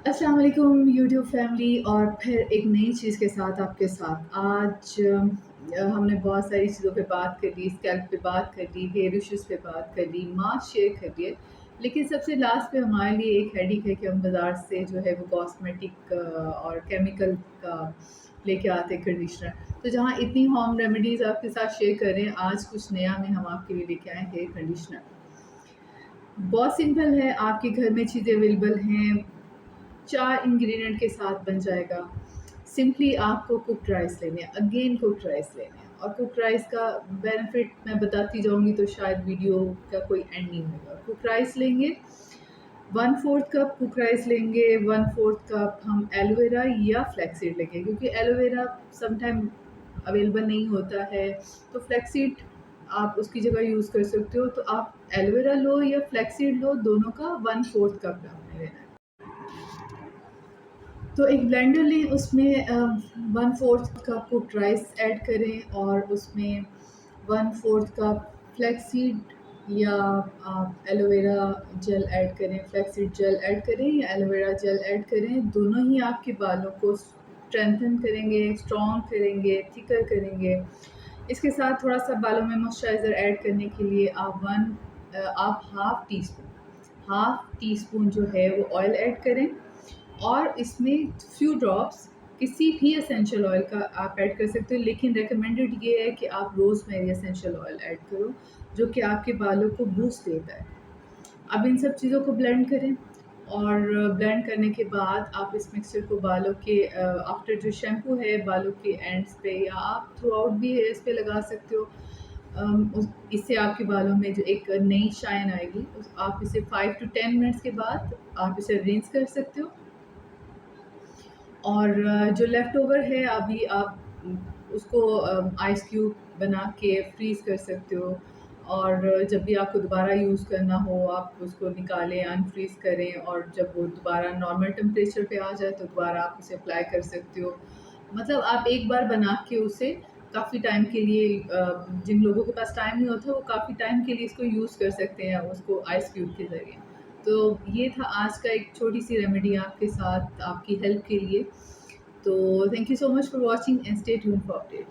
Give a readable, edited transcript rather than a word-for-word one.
अस्सलाम वालेकुम YouTube family और फिर एक नई चीज़ के साथ आपके साथ आज हमने बहुत सारी चीज़ों पे बात कर ली, स्कैल्प पे बात कर ली, हेयर इश्यूज़ पे बात कर ली, मास्क शेयर कर लिए। लेकिन सबसे लास्ट पे हमारे लिए एक हेडेक है कि हम बाज़ार से जो है वो कॉस्मेटिक और केमिकल का लेके आते हैं कंडीशनर। तो जहाँ इतनी होम रेमेडीज़ आपके साथ शेयर कर रहे हैं, आज कुछ नया में हम आपके लिए लेके आए हैं हेयर कंडीशनर। बहुत सिंपल है, आपके घर में चीज़ें अवेलेबल हैं, 4 इंग्रेडिएंट के साथ बन जाएगा। सिंपली आपको कुक्ड राइस लेने हैं, अगेन कुक्ड राइस लेने हैं और कुक्ड राइस का बेनिफिट मैं बताती जाऊँगी तो शायद वीडियो का कोई एंड नहीं होगा। कुक्ड राइस लेंगे, 1/4 कप कुक्ड राइस लेंगे, 1/4 कप हम एलोवेरा या फ्लैक्स सीड लेंगे क्योंकि एलोवेरा समटाइम अवेलेबल नहीं होता है, तो फ्लैक्स सीड आप उसकी जगह यूज़ कर सकते हो। तो आप एलोवेरा लो या फ्लैक्स सीड लो, दोनों का 1/4 कप आपने लेना है। तो एक ब्लेंडर लें, उसमें 1/4 कप कुक्ड राइस ऐड करें और उसमें 1/4 कप फ्लैक्ससीड या आप एलोवेरा जेल ऐड करें, फ्लैक्ससीड जेल ऐड करें या एलोवेरा जेल ऐड करें। दोनों ही आपके बालों को स्ट्रेंथन करेंगे, स्ट्रॉन्ग करेंगे, थिकर करेंगे। इसके साथ थोड़ा-सा बालों में मॉइस्चराइज़र ऐड करने के लिए आप हाफ़ टी स्पून जो है वो ऑयल ऐड करें और इसमें फ्यू ड्रॉप्स किसी भी एसेंशियल ऑयल का आप ऐड कर सकते हो, लेकिन रिकमेंडेड ये है कि आप रोज़मेरी एसेंशियल ऑयल ऐड करो, जो कि आपके बालों को बूस्ट देता है। अब इन सब चीज़ों को ब्लेंड करें और ब्लेंड करने के बाद आप इस मिक्सचर को बालों के आफ्टर जो शैम्पू है बालों के एंड्स पे या आप थ्रू आउट भी हेयर्स पे लगा सकते हो। इससे आपके बालों में जो एक नई शाइन आएगी। आप इसे 5 टू 10 मिनट्स के बाद आप इसे रिंस कर सकते हो और जो लेफ़्ट ओवर है अभी आप उसको आइस क्यूब बना के फ्रीज़ कर सकते हो और जब भी आपको दोबारा यूज़ करना हो आप उसको निकालें, अनफ्रीज़ करें और जब वो दोबारा नॉर्मल टेम्परेचर पे आ जाए तो दोबारा आप उसे अप्लाई कर सकते हो। मतलब आप एक बार बना के उसे काफ़ी टाइम के लिए जिन लोगों के पास टाइम नहीं होता वो काफ़ी टाइम के लिए इसको यूज़ कर सकते हैं उसको आइस क्यूब के ज़रिए। तो ये था आज का एक छोटी-सी रेमेडी आपके साथ आपकी हेल्प के लिए। तो thank you so much for watching and stay tuned for updates.